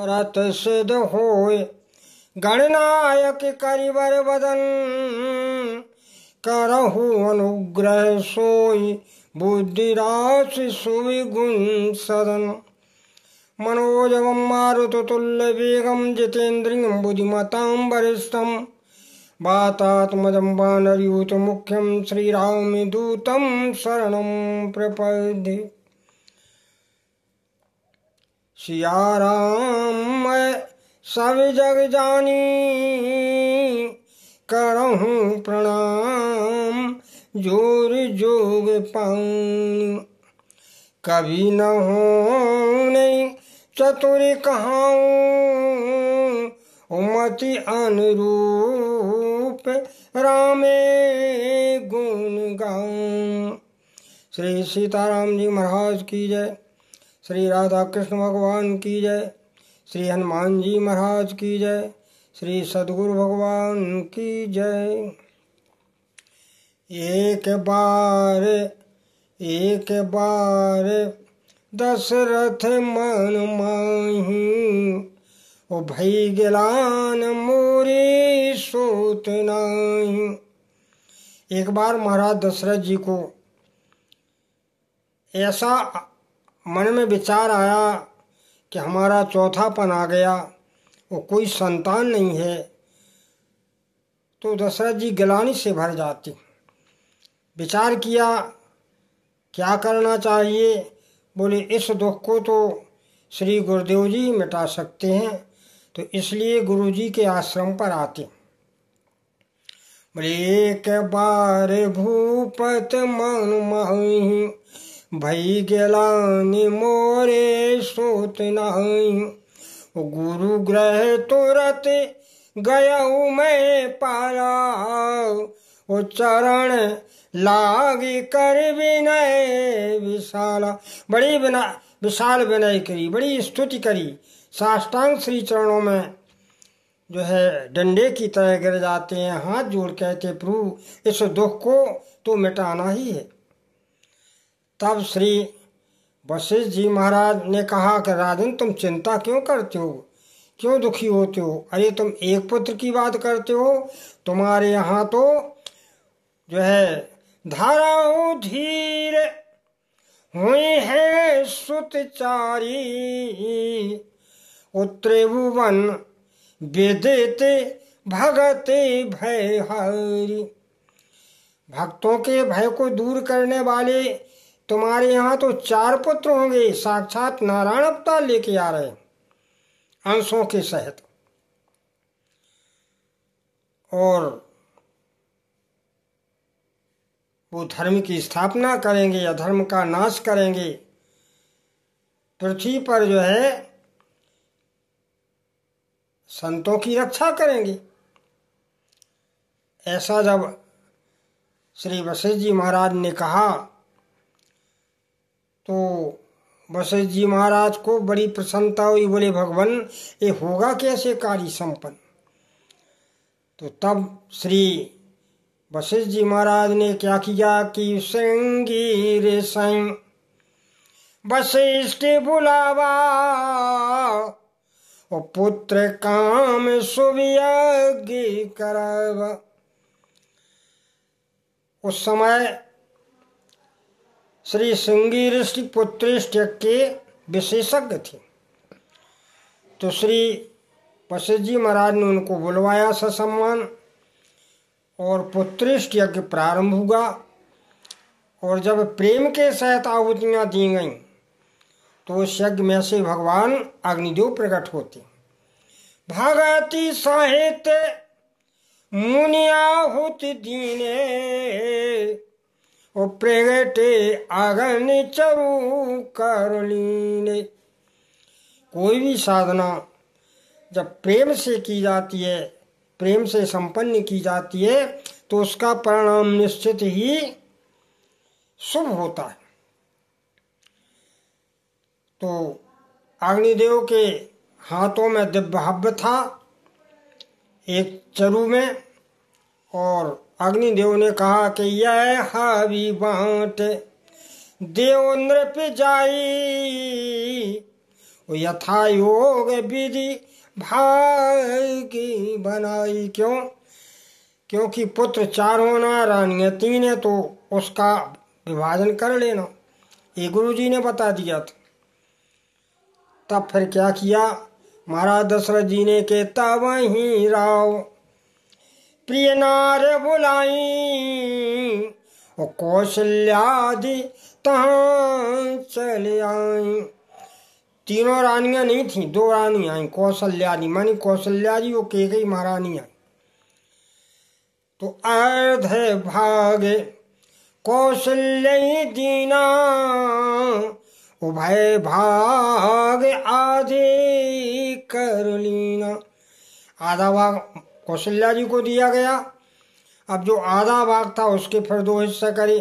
व्रत सिद्ध होय। गणनायक करिवर वदन करहु अनुग्रह सोई। बुद्धि राशि सुविगुण सदन। मनोजवं मारुततुल्य वेगं जितेन्द्रियं बुद्धिमतां वरिष्ठं। वातात्मजं वानरयूथ मुख्यं श्रीरामदूतं शरणं प्रपद्ये। सिया राम मैं सब जग जानी करहूँ प्रणाम। जोर जोग पाऊँ कभी न हो नहीं चतुर कहाऊँ। मति अनुरूप रामे गुण गाऊँ। श्री सीताराम जी महाराज की जय। श्री राधा कृष्ण भगवान की जय। श्री हनुमान जी महाराज की जय। श्री सद्गुरु भगवान की जय। एक बार दशरथ मन माही। ओ भई गिलान मोरे सोत नाही। एक बार महाराज दशरथ जी को ऐसा मन में विचार आया कि हमारा चौथापन आ गया, वो कोई संतान नहीं है, तो दशरथ जी गिलानी से भर जाते। विचार किया क्या करना चाहिए। बोले इस दुख को तो श्री गुरुदेव जी मिटा सकते हैं, तो इसलिए गुरु जी के आश्रम पर आते। बोले एक बार भूपत मन माही। भई गिलानि मोरे सोत नाही। गुरु ग्रह तुरत गयऊ मैं पाया। ओ चरण लागी कर विनय विशाला। बड़ी विशाल विनय करी, बड़ी स्तुति करी। साष्टांग श्री चरणों में जो है डंडे की तरह गिर जाते हैं। हाथ जोड़ कहते प्रभु इस दुख को तो मिटाना ही है। तब श्री वशिष्ठ जी महाराज ने कहा कि राजन तुम चिंता क्यों करते हो, क्यों दुखी होते हो। अरे तुम एक पुत्र की बात करते हो, तुम्हारे यहाँ तो जो है धाराओं धीर हुई है सुतचारी। त्रिभुवन विदित भगते भय हरि। भक्तों के भय को दूर करने वाले तुम्हारे यहाँ तो 4 पुत्र होंगे। साक्षात नारायण अवतार लेके आ रहे अंशों के सहित, और वो धर्म की स्थापना करेंगे, अधर्म का नाश करेंगे। पृथ्वी पर जो है संतों की रक्षा करेंगे। ऐसा जब श्री वशिष्ठ जी महाराज ने कहा तो वशिष्ठ जी महाराज को बड़ी प्रसन्नता हुई। बोले भगवान ये होगा कैसे कार्य संपन्न। तो तब श्री वशिष्ठ जी महाराज ने क्या किया कि श्रृंगी संग वशिष्ठ बुलावा। और पुत्र काम सुवियज्ञ करावा। उस समय श्री श्रृंगी ऋषि पुत्रेष्ट के विशेषज्ञ थे। तो श्री वशिष्ठ जी महाराज ने उनको बुलवाया ससम्मान, और पुत्रेष्ट यज्ञ प्रारंभ हुआ। और जब प्रेम के सहित आहुतियाँ दी गईं तो उस यज्ञ में से भगवान अग्निदेव प्रकट होते। भगति साहित्य मुनियाहुति दीने। ओ प्रगटे अग्नि चरु करलीने। कोई भी साधना जब प्रेम से की जाती है, प्रेम से संपन्न की जाती है, तो उसका परिणाम निश्चित ही शुभ होता है। तो अग्निदेव के हाथों में दिव्य हव्य था एक चरु में, और अग्निदेव ने कहा कि यह हवि बाँट देव नृप जाई। वो यथा योग विधि भागी बनाई। क्यों? क्योंकि पुत्र 4 होना, रानियां 3 है, तो उसका विभाजन कर लेना, ये गुरु जी ने बता दिया था। तब फिर क्या किया महाराज दशरथ जी ने के तब ही राव प्रिय नार बुलाई, और कौशल्यादि तहाँ चले आई। 3 रानियां नहीं थी, 2 रानी आई, कौशल्यादि मानी कौशल्या जी वो कैकेयी महारानी आई। तो अर्ध भागे कौशल्य दीना, उभय भाग आधे कर लीना। आधा भाग कौशल्या जी को दिया गया, अब जो आधा भाग था उसके फिर 2 हिस्से करे,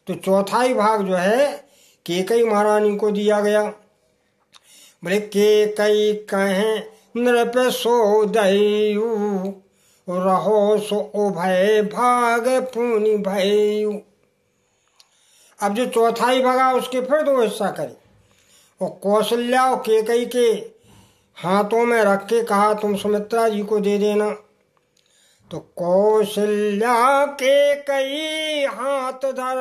तो चौथाई भाग जो है कैकेयी महारानी को दिया गया। बोले कैकेयी कहें नृप सो दयु, रहो सो उभय भाग पुनि भयु। अब जो चौथाई भागा उसके फिर 2 हिस्सा करे, और कौशल्या और कैकेयी के हाथों में रख के कहा तुम सुमित्रा जी को दे देना। तो कौशल्या कैकेयी हाथ धर,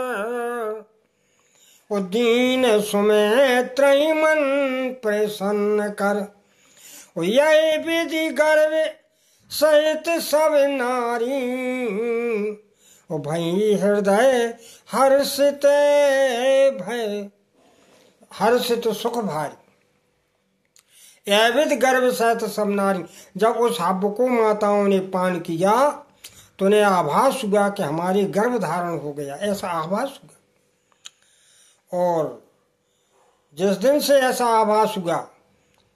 और दीन सुमित्र मन प्रसन्न कर। और यह विधि गर्भ सहित सब नारी, ओ भई हृदय हर्षित भय, हर्षित सुख भारी। एविध गर्भ सहित सब नारी। जब उस हव्य को माताओं ने पान किया तो उन्हें आभास हुआ कि हमारे गर्भ धारण हो गया, ऐसा आभास हुआ। और जिस दिन से ऐसा आभास हुआ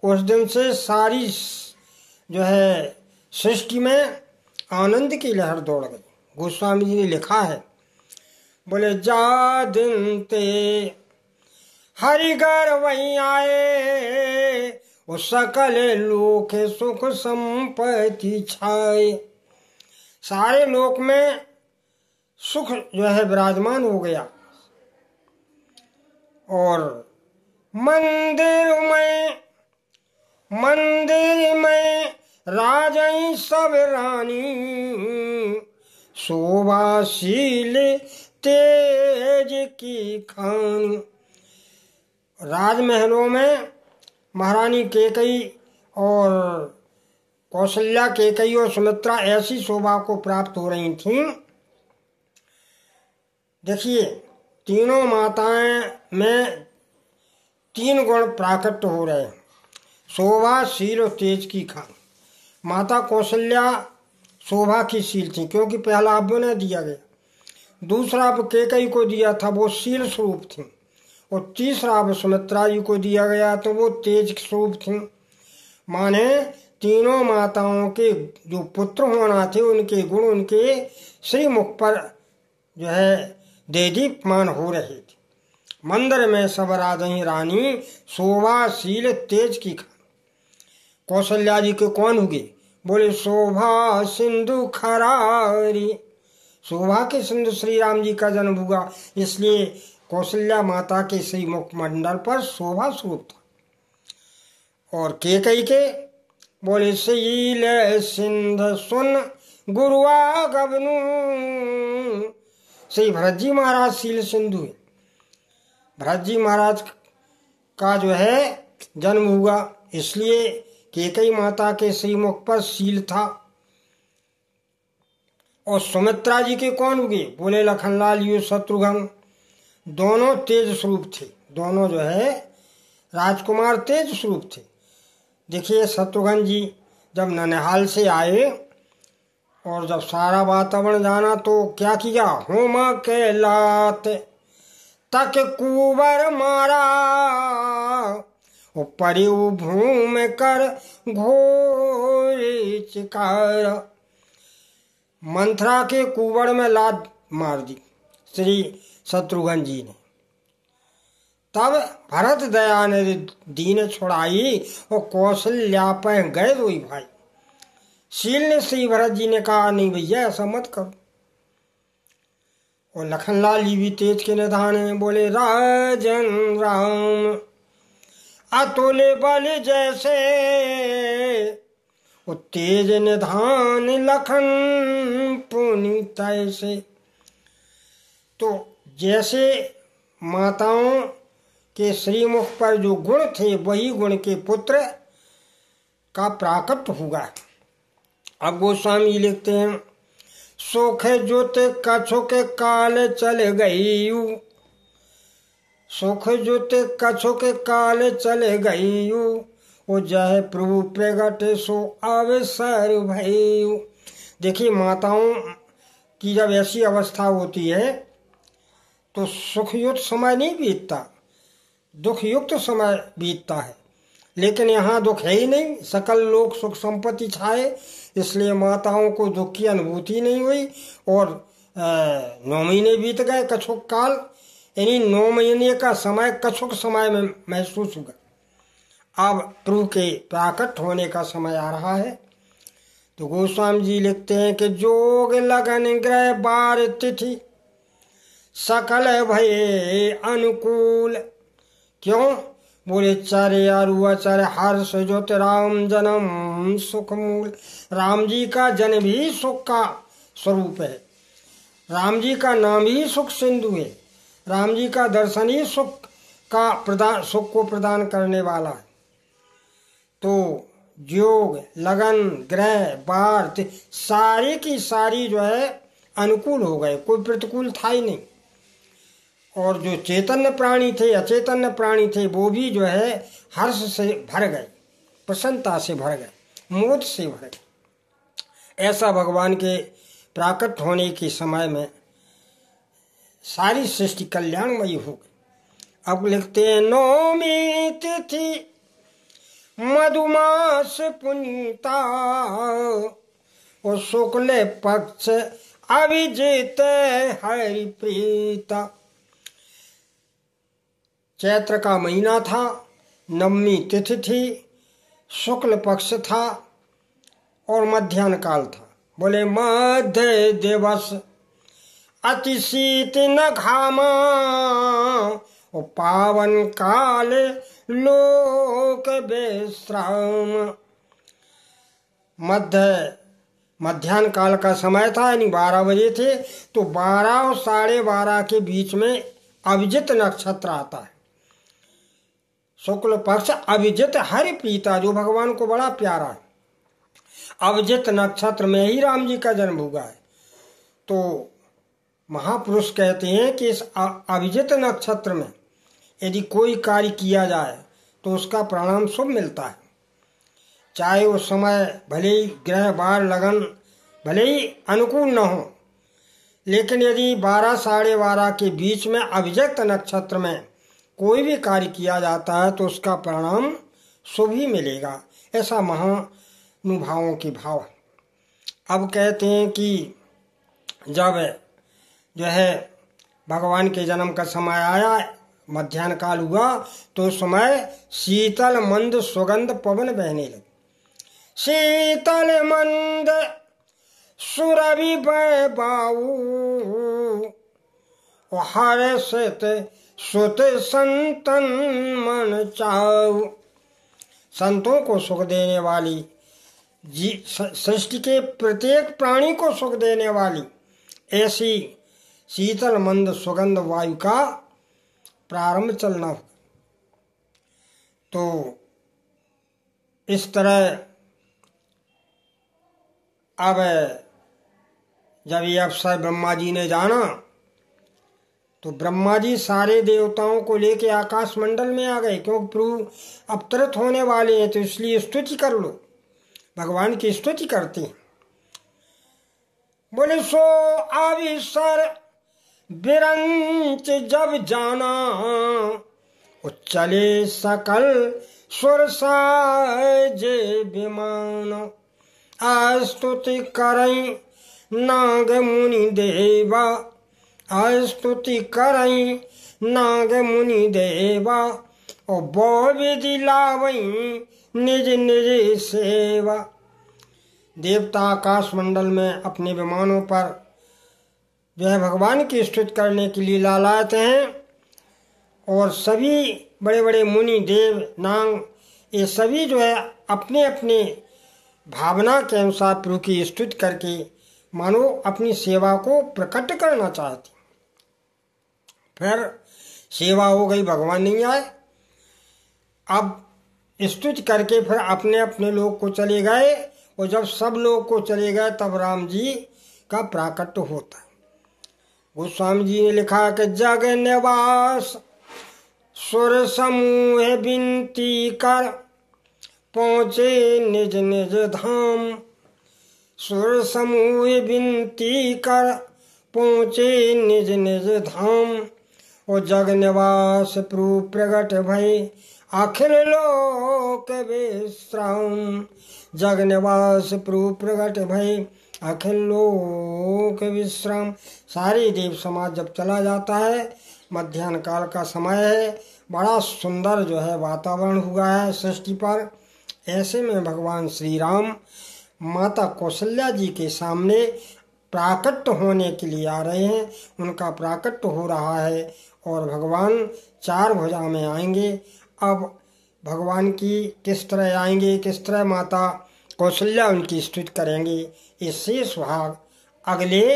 उस दिन से सारी जो है सृष्टि में आनंद की लहर दौड़ गई। गोस्वामी जी ने लिखा है, बोले जा दिन ते हरिगर वही आए, वो सकल लोक सुख संपत्ति छाए। सारे लोक में सुख जो है विराजमान हो गया। और मंदिर में राजई सब रानी, शोभाशील तेज की खानी। राजमहलों में महारानी कैकेयी और कौशल्या, कैकेयी और सुमित्रा ऐसी शोभा को प्राप्त हो रही थीं। देखिए तीनों माताएं में 3 गुण प्राकट हो रहे हैं, शोभा, शील और तेज की खान। माता कौशल्या शोभा की शील थी क्योंकि पहला अब ने दिया गया, दूसरा अब कैकेयी को दिया था वो शील स्वरूप थी, और तीसरा अब सुमित्रा जी को दिया गया तो वो तेज स्वरूप थी। माने तीनों माताओं के जो पुत्र होना थे उनके गुण उनके श्रीमुख पर जो है देदीप्यमान हो रहे थे। मंदिर में सब राजही रानी, शोभा शील तेज की खान। कौशल्या जी के कौन हुए? बोले शोभा सिंधु खरारी। शोभा के सिंधु श्री राम जी का जन्म हुआ, इसलिए कौशल्या माता के श्री मुखमंडल पर शोभा स्वरूप था। और कैकेयी के बोले शील सिंध सुन गुरुआ गबनू। श्री भरत जी महाराज शील सिंधु है। भरत जी महाराज का जो है जन्म हुआ, इसलिए कैकेयी माता के श्रीमुख पर शील था। और सुमित्रा जी के कौन हुए? बोले लखनलाल यू शत्रुघ्न। दोनों तेज स्वरूप थे, दोनों जो है राजकुमार तेज स्वरूप थे। देखिए शत्रुघ्न जी जब ननिहाल से आए और जब सारा वातावरण जाना तो क्या किया, होमा के लात तक कुबर मारा, परिव भूम कर घोर चिकार। मंथरा के कुबड़ में लात मार दी श्री शत्रुघ्न जी ने। तब भरत दया ने दीन छुड़ाई और कौशल्या पर गए 2 भाई। शील ने श्री भरत जी ने कहा नहीं भैया ऐसा मत करो। और लखनलाल जी भी तेज के निधान हैं, बोले राजन राम अतुल बल जैसे वो तेज निधान लखन पुनि तैसे। तो जैसे माताओं के श्रीमुख पर जो गुण थे वही गुण के पुत्र का प्राकट हुआ। अब गोस्वामी लिखते हैं, सुख जुत कछुक काल चल गई, सुख जुत कछुक काल चल गई, वो जय प्रभु प्रगट सो अवसर भयु। देखिए माताओं की जब ऐसी अवस्था होती है तो सुखयुक्त समय नहीं बीतता, दुखयुक्त समय बीतता है। लेकिन यहाँ दुख है ही नहीं, सकल लोक सुख संपत्ति छाए, इसलिए माताओं को दुख की अनुभूति नहीं हुई। और 9 महीने बीत गए, कछुक काल यानी 9 महीने का समय कछुक समय में महसूस हुआ। अब प्रभु के प्राकट होने का समय आ रहा है। तो गोस्वामी जी लिखते हैं कि जोग लगन ग्रह बार तिथि सकल भये अनुकूल। क्यों? बोले चारे अरुआ चारे हर्ष ज्योत राम जन्म सुख मूल। राम जी का जन्म भी सुख का स्वरूप है, राम जी का नाम ही सुख सिंधु है, राम जी का दर्शन ही सुख को प्रदान करने वाला है। तो योग लगन ग्रह बार सारी की सारी जो है अनुकूल हो गए, कोई प्रतिकूल था ही नहीं। और जो चैतन्य प्राणी थे अचैतन्य प्राणी थे वो भी जो है हर्ष से भर गए, प्रसन्नता से भर गए, मोद से भर गए। ऐसा भगवान के प्राकट होने के समय में सारी सृष्टि कल्याणमयी हो गई। अब लिखते हैं, नौमी तिथि मधुमास पुनीता, और शुक्ल पक्ष अभिजित हरि प्रीता। चैत्र का महीना था, नवमी तिथि थी, शुक्ल पक्ष था और मध्याह्न काल था। बोले मध्य दिवस अति शीत न घामा, और पावन काल लोक विश्राम। मध्याह्न काल का समय था, यानी 12 बजे थे। तो 12 और 12:30 के बीच में अभिजित नक्षत्र आता है, शुक्ल पक्ष अभिजित हरि प्रीता, जो भगवान को बड़ा प्यारा है। अभिजित नक्षत्र में ही राम जी का जन्म हुआ है। तो महापुरुष कहते हैं कि इस अभिजित नक्षत्र में यदि कोई कार्य किया जाए तो उसका परिणाम शुभ मिलता है। चाहे उस समय भले ही ग्रह बार लगन भले ही अनुकूल न हो, लेकिन यदि 12 साढ़े 12 के बीच में अभिजित नक्षत्र में कोई भी कार्य किया जाता है तो उसका परिणाम शुभ ही मिलेगा। ऐसा महानुभावों की भाव है। अब कहते हैं कि जब जो है भगवान के जन्म का समय आया, मध्याह्न काल हुआ, तो उस समय शीतल मंद सुगंध पवन बहने लगे। शीतल मंद सुरभि बह बाऊ, हर्षित सुत संतन मन चाऊ। संतों को सुख देने वाली, सृष्टि के प्रत्येक प्राणी को सुख देने वाली ऐसी शीतल मंद सुगंध वायु का प्रारंभ चलना हो। तो इस तरह अब जब ये अवसर ब्रह्मा जी ने जाना तो ब्रह्मा जी सारे देवताओं को लेके आकाश मंडल में आ गए, क्योंकि प्रभु अवतरित होने वाले हैं, तो इसलिए स्तुति कर लो, भगवान की स्तुति करते हैं। बोले सो अविसर बिरंच जब जाना, चले सकल सुर साज विमान। स्तुति करई नाग मुनि देवा, स्तुति करई नाग मुनि देवा, और बो विधि लावई निज निज सेवा। देवता आकाश मंडल में अपने विमानों पर वह भगवान की स्तुति करने के लिए लालायत हैं, और सभी बड़े बड़े मुनि देव नाग ये सभी जो है अपने अपने भावना के अनुसार प्रभु की स्तुति करके मानो अपनी सेवा को प्रकट करना चाहते। फिर सेवा हो गई, भगवान नहीं आए। अब स्तुति करके फिर अपने अपने लोग को चले गए, और जब सब लोग को चले गए तब राम जी का प्राकट्य होता है। गोस्वामी जी ने लिखा कि जग निवास सुर समूह विनती कर पहुँचे निज निज धाम। सुर समूह विनती कर पहुँचे निज निज धाम। और जग निवास प्रभु प्रगट भय अखिल लोक विश्राम। जग निवास प्रभु प्रगट भय अखिल लोक विश्राम। सारे देव समाज जब चला जाता है, मध्याह्न काल का समय है, बड़ा सुंदर जो है वातावरण हुआ है सृष्टि पर। ऐसे में भगवान श्री राम माता कौशल्या जी के सामने प्राकट्य होने के लिए आ रहे हैं। उनका प्राकट्य हो रहा है और भगवान 4 भुजा में आएंगे। अब भगवान की किस तरह आएंगे, किस तरह माता कौशल्या उनकी स्तुति करेंगे, ये शेष भाग अगले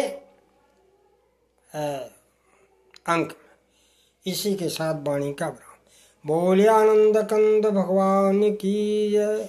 अंक में। इसी के साथ वाणी का विराम। बोले आनंद कंद भगवान की जय।